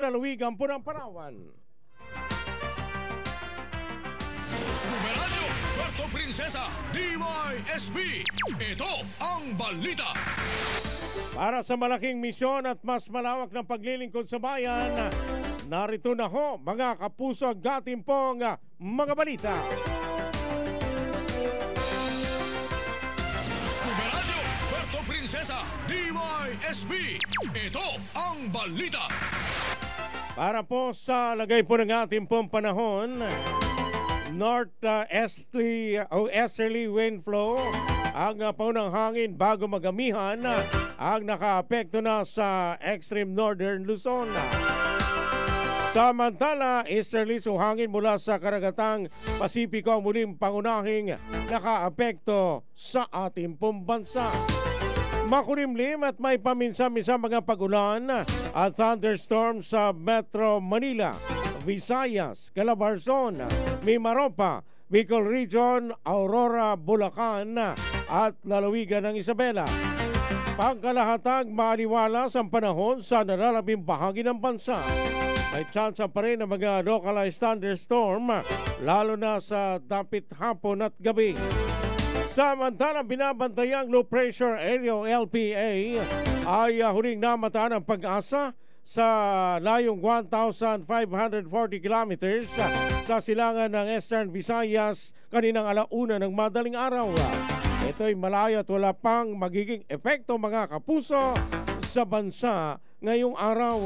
lalawigan po ng Palawan. Sumeranyo, Puerto Princesa, DYSB. Ito ang balita. Para sa malaking misyon at mas malawak na paglilingkod sa bayan, narito na ho mga kapuso at gatimpong mga balita. Sumeranyo, Puerto Princesa, DYSB. Ito ang balita. Para po sa lagay po ng ating pong panahon, north-easterly wind flow ang paunang hangin bago magamihan ang nakaapekto na sa extreme northern Luzon. Samantala, easterly so hangin mula sa karagatang Pasipiko ang muling pangunahing nakaapekto sa ating pong bansa. Makulimlim at may paminsan-minsan mga pagulan at thunderstorm sa Metro Manila, Visayas, Calabarzon, Mimaropa, Bicol Region, Aurora, Bulacan at lalawigan ng Isabela. Pangkalahatag maaliwalas ang panahon sa nalalabing bahagi ng bansa. May tsansa pa rin ng mga localized thunderstorm lalo na sa dapit hapon at gabi. Samantala, binabantayang low pressure area o LPA ay huling namataan ang pag-asa sa layong 1,540 kilometers sa silangan ng Eastern Visayas kaninang alauna ng madaling araw. Ito'y malayo at wala pang magiging epekto mga kapuso sa bansa ngayong araw.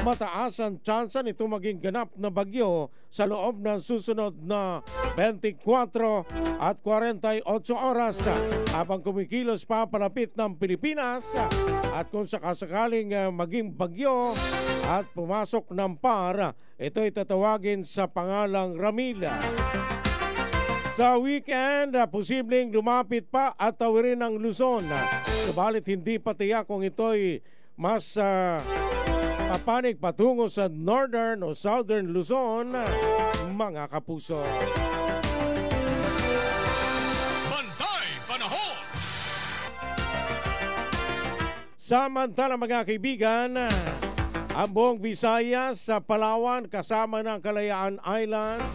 Mataas ang tsansa nito maging ganap na bagyo sa loob ng susunod na 24 at 48 oras habang kumikilos pa palapit ng Pilipinas at kung sakasakaling maging bagyo at pumasok ng par, ito'y tatawagin sa pangalang Ramila. Sa weekend, posibleng lumapit pa at tawirin ang Luzon. Subalit hindi pa tiyak kung ito'y mas papanig patungo sa northern o southern Luzon, mga kapuso. Bantay Panahon. Samantala mga kaibigan, ang buong Visayas sa Palawan kasama ng Kalayaan Islands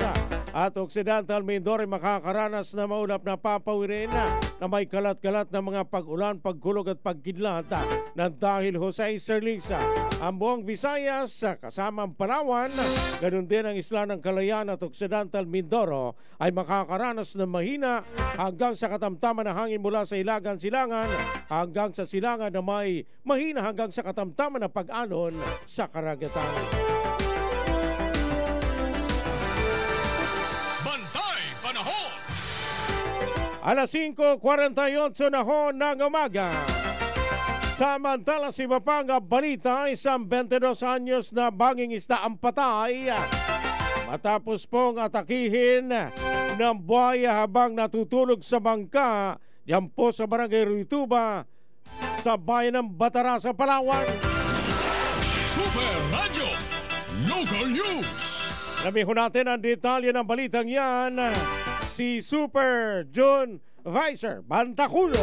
at Occidental Mindoro makakaranas na maulap na papawirin na may kalat-kalat na mga pag-ulan, pagkulog at pagkidlat na dahil ho sa easterlies. Ang buong Visayas kasama ang Palawan, ganun din ang isla ng Kalayaan at Occidental Mindoro ay makakaranas ng mahina hanggang sa katamtaman na hangin mula sa Ilagan Silangan hanggang sa Silangan na may mahina hanggang sa katamtaman na pag-alon sa karagatan. Alas 5:48 na ho ng umaga. Samantala si Mapanga Balita, isang 22 anyos na banging isda ang patay matapos pong atakihin ng buhaya habang natutulog sa bangka diyan po sa Barangay Ruituba sa bayan ng Batara sa Palawan. Super Radio Local News. Namiho natin ang detalye ng balitang yan. Si Super John Vicer Bantaculo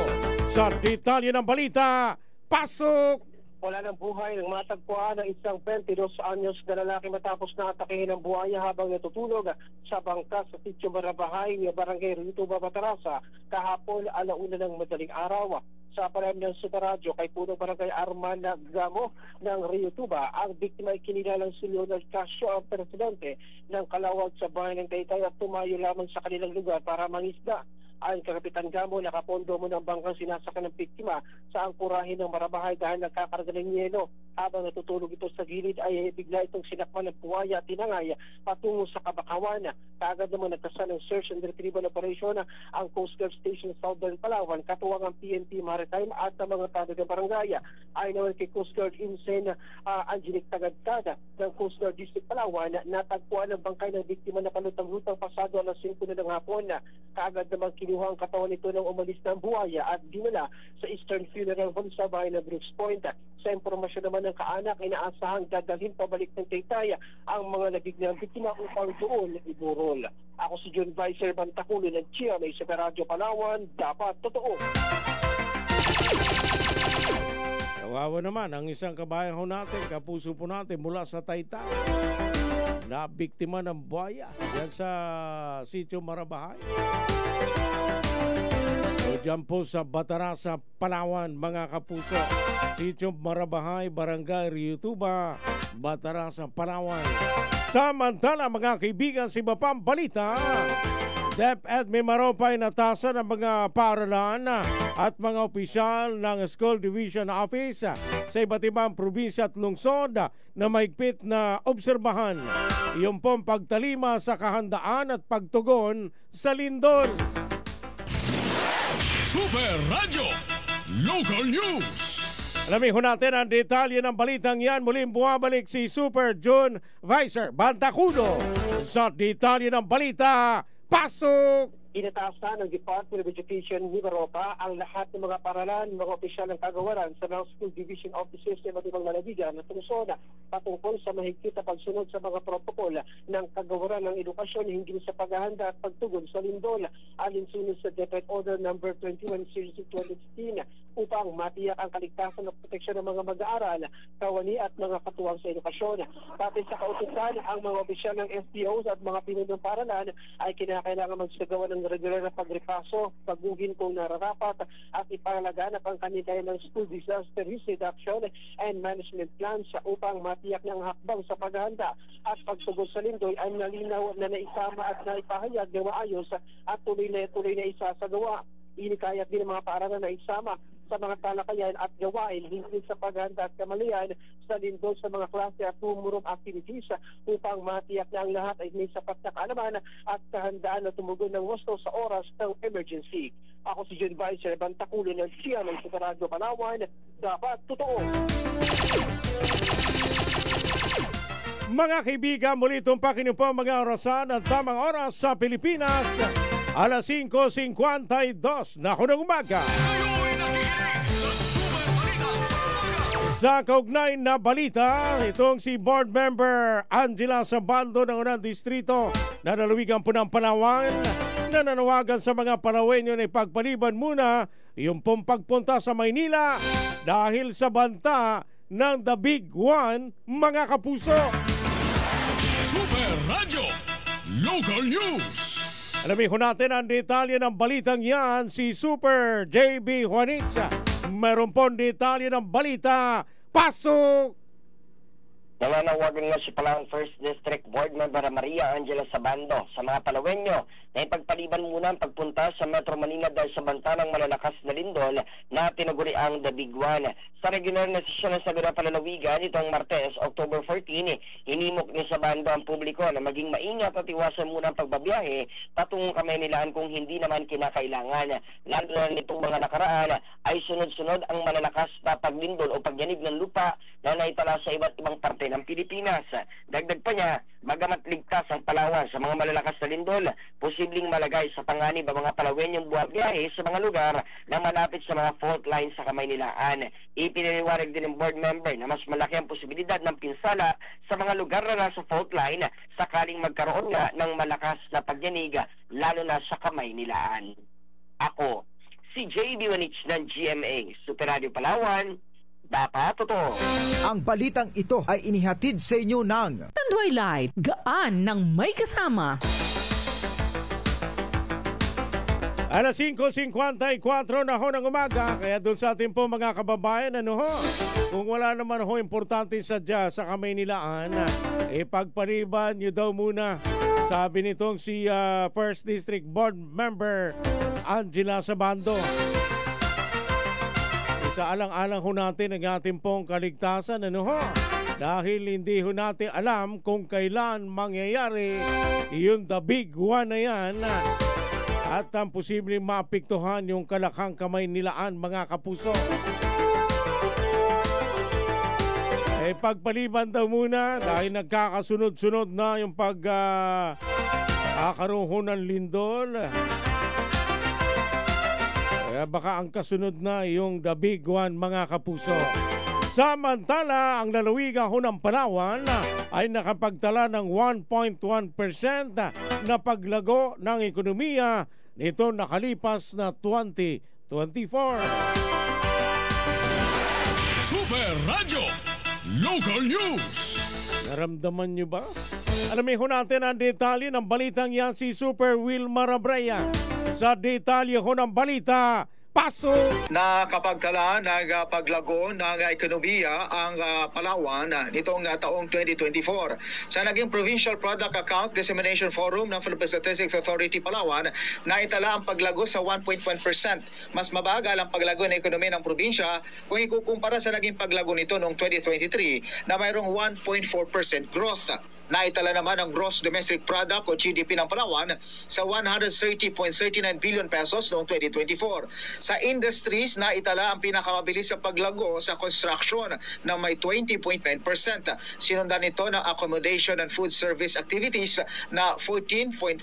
sa detalye ng balita. Pasok! Wala ng buhay ng matagpuan ng isang 22 anyos na lalaki matapos na atakihin ng buhaya habang natutulog sa bangka sa Sitio Marabahay, Barangay Ruituba, Batarasa kahapon alauna ng madaling araw. Sa palayam ng Super Radio kay Punong Barangay Arman Gamo ng Rio Tuba, ang biktima ay kinilalang si Leonard Casio, ang presidente ng Kalawag sa bayan ng Taytay at tumayo lamang sa kanilang lugar para mangisda. Ayon kay Kapitan Gamo, nakapondo mo ng bangkang sinasakyan ng biktima sa angkurahin ng Marabahay dahil nagkakarga ng yelo. Habang natutulog ito sa gilid ay bigla itong sinakman ng buhaya at tinangay patungo sa Kabakawan. Kaagad naman nagkasa ng search and retrieval operation ang Coast Guard Station Southern Palawan, katuwang ang PNP Maritime at ang mga tanod ng barangay. Ayon naman kay Coast Guard Ensign Angelic Tagadkada ng Coast Guard District Palawan, natagpuan ang bangkay ng biktima na palutang-lutang pasado alas 5 na ng hapon. Kaagad naman kinuha ang katawan nito ng umalis ng buhaya at dinala sa Eastern Funeral Home sa bayan ng Brooks Point. Sa impormasyon naman ng kaanak, inaasahang dadalhin pabalik ng Taytay ang mga nabiglang biktima upang doon iburol. Ako si John Vicer Bantaculo ng GMA sa Radyo Palawan, dapat totoo. Kawawa naman ang isang kabayan ho natin, kapuso po natin mula sa Taytay, na biktima ng buhaya yan sa Sitio Marabahay. O dyan po sa Batarasa, Palawan, mga kapuso. Sitio Marabahay, Barangay Riutuba, Batarasa, Palawan. Samantala mga kaibigan, si Bapang Balita, DepEd may maropay natasan ng mga paaralan at mga opisyal ng School Division Office sa iba't ibang probinsya at lungsod na mahigpit na obserbahan yung pong pagtalima sa kahandaan at pagtugon sa lindol. Super Radio Local News. Alamin ho natin ang detalye ng balitang yan. Muling bumabalik si Super June Vicer Bantacudo sa detalye ng balita. Pasok! Inatasan ng Department of Education ni Maropa ang lahat ng mga paralan, mga opisyal ng kagawaran sa mga school division offices ng iba't ibang lalawigan na tungkol patungkol sa mahigpit na pagsunod sa mga protokol ng kagawaran ng edukasyon hinggil sa paghahanda at pagtugon sa lindol, alinsunod sa DepEd Order No. 21 Series 2016 upang matiyak ang kaligtasan at proteksyon ng mga mag-aaral, kawani at mga katuwang sa edukasyon. Pati sa kautusan, ang mga opisyal ng SDOs at mga pinunong paralan ay kinakailangan magsagawa ng regular na pagripaso, pagugin kung nararapat at ipangalaganap ang kanilang school disaster risk reduction and management plans upang matiyak ng hakbang sa paghahanda at pagtugon sa lindol ay nalinaw na naisama at naipahayag na maayos at tuloy na isasagawa. Inikayat din ang mga paaralan na isama sa mga talakayan at gawain hinggil sa paghahanda at kamalayan sa lindol sa mga klase at tumurong activities upang matiyak na ang lahat ay may sapat na kaalaman at kahandaan na tumugon ng wasto sa oras ng emergency. Ako si John Vicer Bantacudo ng CMA sa Radyo Palawan. Dapat totoo. Mga kaibigan, muli tumpak niyo po mga orasan at tamang oras sa Pilipinas. Alas 5:52 na ng umaga. Sa kaugnay na balita, itong si Board Member Angela Sabando ng unang distrito na nalawigan po ng Palawan na nanawagan sa mga Palawenyo na ipagpaliban muna yung pong pagpunta sa Maynila dahil sa banta ng The Big One, mga kapuso. Super Radio Local News. Alamin ko natin ang detalye ng balitang yan, si Super JB Juanitza. Meron po detalye ng balita. Pasok! Nananawagan nga si Palawan 1st District Board Member Maria Angela Sabando sa mga Palawenyo na ipagpaliban muna ang pagpunta sa Metro Manila dahil sa banta ng malalakas na lindol na tinaguri ang The Big One. Sa regular na sesyon ng Sabina Palalawigan itong Martes, October 14, hinimok ni Sabando ang publiko na maging maingat at iwasan muna ang pagbabiyahe patungong Kamaynilaan kung hindi naman kinakailangan. Lalo na nitong mga nakaraan ay sunod-sunod ang malalakas na paglindol o pagyanig ng lupa na naitala sa iba't ibang parte ng Pilipinas. Dagdag pa niya, bagamat ligtas ang Palawan sa mga malalakas na lindol, posibleng malagay sa panganib ang mga Palawenyong buwabiyahe sa mga lugar na malapit sa mga fault lines sa Kamaynilaan. Ipiniliwanag din ng board member na mas malaki ang posibilidad ng pinsala sa mga lugar na nasa fault line sakaling magkaroon nga ng malakas na pagyanig lalo na sa Kamaynilaan. Ako, si JB Wanich ng GMA, Super Radio Palawan. Dapat totoo. Ang balitang ito ay inihatid sa inyo ng Tanduay Light, gaan ng may kasama. Alas 5:54 na ho ng umaga, kaya doon sa ating po mga kababayan, kung wala naman ho importante sadya sa Kamaynilaan, ipagpaliban nyo daw muna. Sabi nitong si 1st District Board Member Angela Sabando. Sa alang-alang ho natin ang ating pong kaligtasan, dahil hindi ho natin alam kung kailan mangyayari yung The Big One na yan at ang posibleng maapektuhan yung Kalakang Kamaynilaan, mga kapuso. Pagpaliban daw muna dahil nagkakasunod-sunod na yung kakaroon ng lindol. Kaya baka ang kasunod na yung The Big One, mga kapuso. Samantala, ang lalawigan ho ng Palawan ay nakapagtala ng 1.1% na paglago ng ekonomiya nito nakalipas na 2024. Super Radio Local News. Naramdaman nyo ba? Alamin ho natin ang detalye ng balitang yan si Super Wilma Rabrea. Sa detalye ho ng balita, pasok! Nakapagtala ng paglago ng ekonomiya ang Palawan nitong taong 2024. Sa naging Provincial Product Account Dissemination Forum ng Philippine Statistics Authority Palawan, naitala ang paglago sa 1.1%. Mas mabagal ang paglago ng ekonomiya ng probinsya kung ikukumpara sa naging paglago nito noong 2023 na mayroong 1.4% growth. Naitala naman ang Gross Domestic Product o GDP ng Palawan sa 130.39 billion pesos noong 2024. Sa industries, naitala ang pinakamabilis sa paglago sa construction na may 20.9%. Sinundan nito ng accommodation and food service activities na 14.4%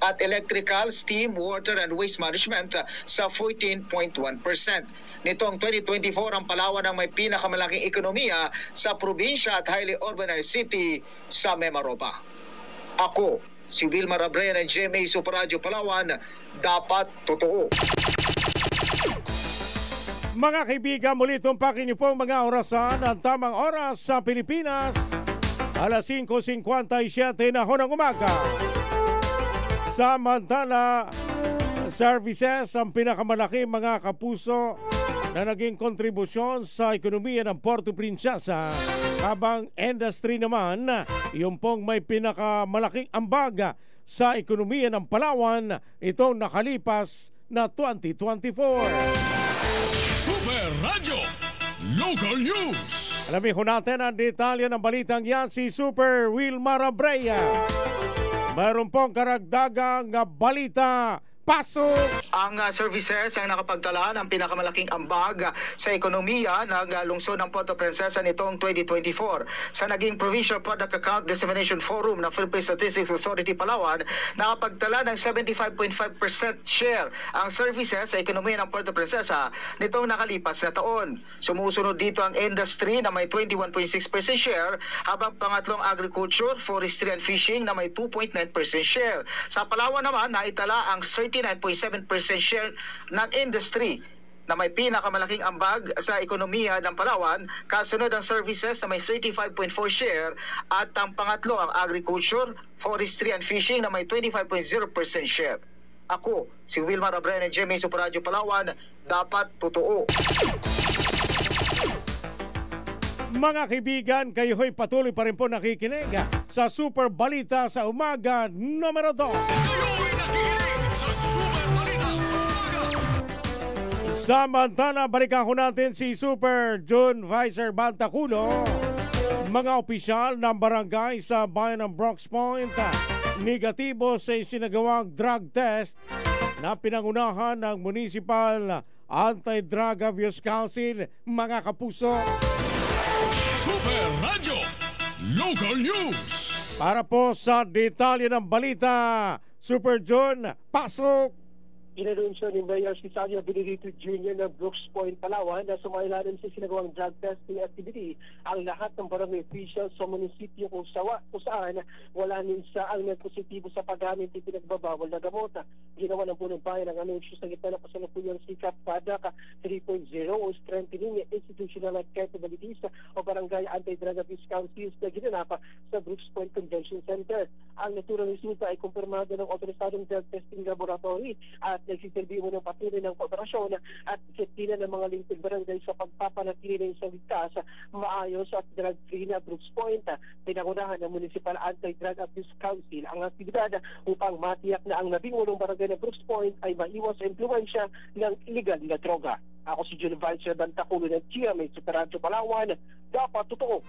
at electrical, steam, water and waste management sa 14.1%. Nitong 2024, ang Palawan ang may pinakamalaking ekonomiya sa probinsya at highly urbanized city sa Mimaropa. Ako, si Wilma Rabrea ng GMA Super Radio Palawan, dapat totoo. Mga kaibigan, muli tumpakin niyo po ang mga orasan ang tamang oras sa Pilipinas. Alas 5:57 na ho ng umaga. Samantala, services ang pinakamalaking mga kapuso na naging kontribusyon sa ekonomiya ng Puerto Princesa, habang industry naman, yung pong may pinakamalaking ambag sa ekonomiya ng Palawan itong nakalipas na 2024. Super Radio Local News. Alamin ho natin ang detalye ng balitang yan si Super Wilma Rabrea. Mayroon pong karagdagang balita. Pasok! Ang services ang nakapagtala ng pinakamalaking ambag sa ekonomiya ng lungsod ng Puerto Princesa nitong 2024. Sa naging Provincial Product Account Dissemination Forum ng Philippine Statistics Authority Palawan, nakapagtala ng 75.5% share ang services sa ekonomiya ng Puerto Princesa nitong nakalipas na taon. Sumusunod dito ang industry na may 21.6% share, habang pangatlong agriculture, forestry and fishing na may 2.9% share. Sa Palawan naman, naitala ang 39.7% share ng industry na may pinakamalaking ambag sa ekonomiya ng Palawan. Kasunod ang services na may 35.4 share at ang pangatlo ang agriculture, forestry and fishing na may 25.0% share. Ako, si Wilma Rabrea ng GMA Super Radio Palawan, dapat totoo. Mga kaibigan, kayo ho'y patuloy pa rin po nakikinig sa Super Balita sa Umaga numero 2. Samantala, balikan ko natin si Super June Vicer Bantaculo. Mga opisyal ng barangay sa bayan ng Brooks Point, negatibo sa isinagawang drug test na pinangunahan ng Municipal Anti-Drug Abuse Council. Mga kapuso, Super Radio Local News. para po sa detalye ng balita, Super June, pasok! Inanunsyo ni Mayor Cisalio Benedito Jr. ng Brooks Point, Palawan na sumailalim sa sinagawang drug testing activity ang lahat ng barangay officials sa munisipyo kung saan wala minsa ang nagpositibo sa paggamit ng pinagbabawal na gamot. Ginawa ng punong bayan ang anunsyo sa gitna ng kasalukuyang sikap PADAC 3.0 o Strengthening Institutional Capabilities o Barangay Anti-Drug Abuse Councils na ginanap sa Brooks Point Convention Center. Ang naturang resulta ay kumpirmado ng otorisadong drug testing laboratory at nagsiserbiyo ng patuloy ng kooperasyon at disiplina ng mga lingkod barangay sa pagpapanatili ng isang ligtas, maayos at drug-free na Brooks Point. Pinangunahan ng Municipal Anti-Drug Abuse Council ang aktibidad upang matiyak na ang 18 barangay ng Brooks Point ay maiwas sa impluwensya ng illegal na droga. Ako si June Vicer Bantaculo ng GMA Super Radio Palawan, dapat totoo.